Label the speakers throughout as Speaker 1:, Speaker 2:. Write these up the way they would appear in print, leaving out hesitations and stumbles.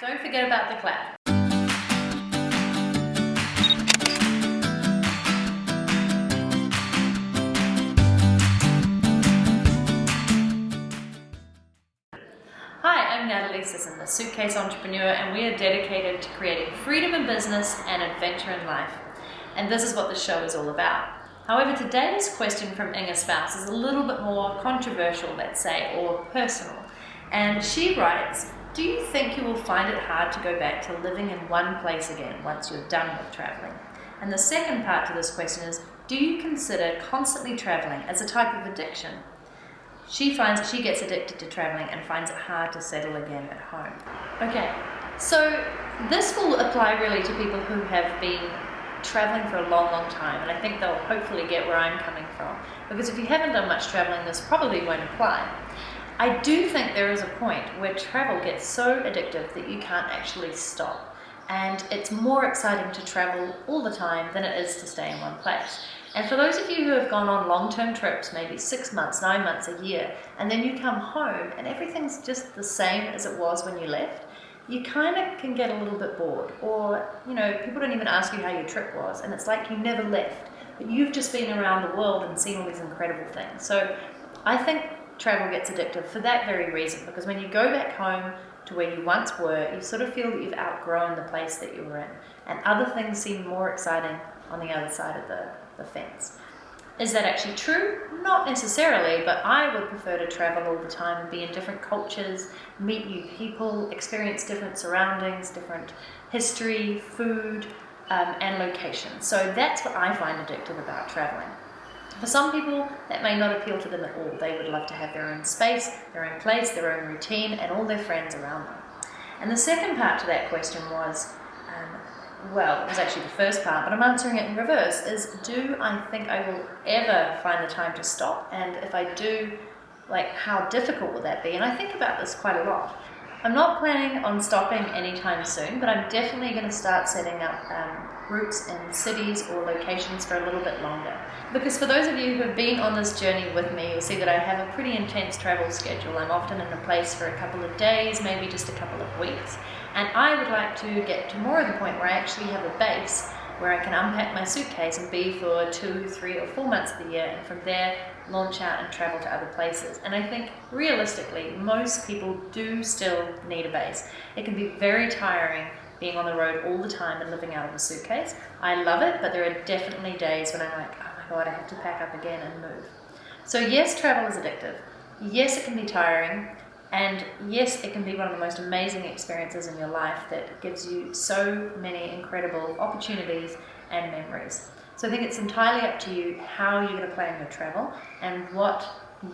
Speaker 1: Don't forget about the clap. Hi, I'm Natalie, Sisson, the suitcase entrepreneur, and we are dedicated to creating freedom in business and adventure in life. And this is what the show is all about. However, today's question from Inga Spouse is a little bit more controversial, let's say, or personal. And she writes, do you think you will find it hard to go back to living in one place again once you're done with traveling? And the second part to this question is, do you consider constantly traveling as a type of addiction? She finds that she gets addicted to traveling and finds it hard to settle again at home. Okay, so this will apply really to people who have been traveling for a long, long time, and I think they'll hopefully get where I'm coming from, because if you haven't done much traveling, this probably won't apply. I do think there is a point where travel gets so addictive that you can't actually stop, and it's more exciting to travel all the time than it is to stay in one place. And for those of you who have gone on long-term trips, maybe 6 months, 9 months, a year, and then you come home and everything's just the same as it was when you left, you kind of can get a little bit bored. Or, people don't even ask you how your trip was, and it's like you never left, but you've just been around the world and seen all these incredible things. So I think travel gets addictive for that very reason, because when you go back home to where you once were, you sort of feel that you've outgrown the place that you were in, and other things seem more exciting on the other side of the fence. Is that actually true? Not necessarily, but I would prefer to travel all the time and be in different cultures, meet new people, experience different surroundings, different history, food, and locations. So that's what I find addictive about traveling. For some people, that may not appeal to them at all. They would love to have their own space, their own place, their own routine, and all their friends around them. And the second part to that question was, it was actually the first part, but I'm answering it in reverse, is do I think I will ever find the time to stop? And if I do, how difficult will that be? And I think about this quite a lot. I'm not planning on stopping anytime soon, but I'm definitely going to start setting up routes in cities or locations for a little bit longer. Because for those of you who have been on this journey with me, you'll see that I have a pretty intense travel schedule. I'm often in a place for a couple of days, maybe just a couple of weeks. And I would like to get to more of the point where I actually have a base where I can unpack my suitcase and be for 2, 3, or 4 months of the year, and from there launch out and travel to other places. And I think realistically, most people do still need a base. It can be very tiring being on the road all the time and living out of a suitcase. I love it, but there are definitely days when I'm like, oh my God, I have to pack up again and move. So yes, travel is addictive. Yes, it can be tiring. And yes, it can be one of the most amazing experiences in your life that gives you so many incredible opportunities and memories. So I think it's entirely up to you how you're going to plan your travel and what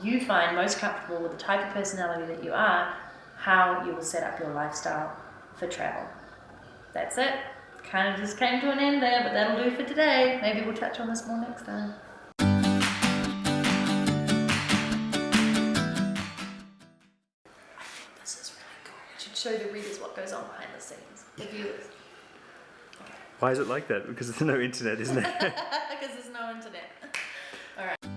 Speaker 1: you find most comfortable with the type of personality that you are, how you will set up your lifestyle for travel. That's it. Kind of just came to an end there, but that'll do for today. Maybe we'll touch on this more next time. Show the readers what goes on behind the scenes, the viewers. Okay.
Speaker 2: Why is it like that? Because there's no internet, isn't it?
Speaker 1: Because there's no internet. All right.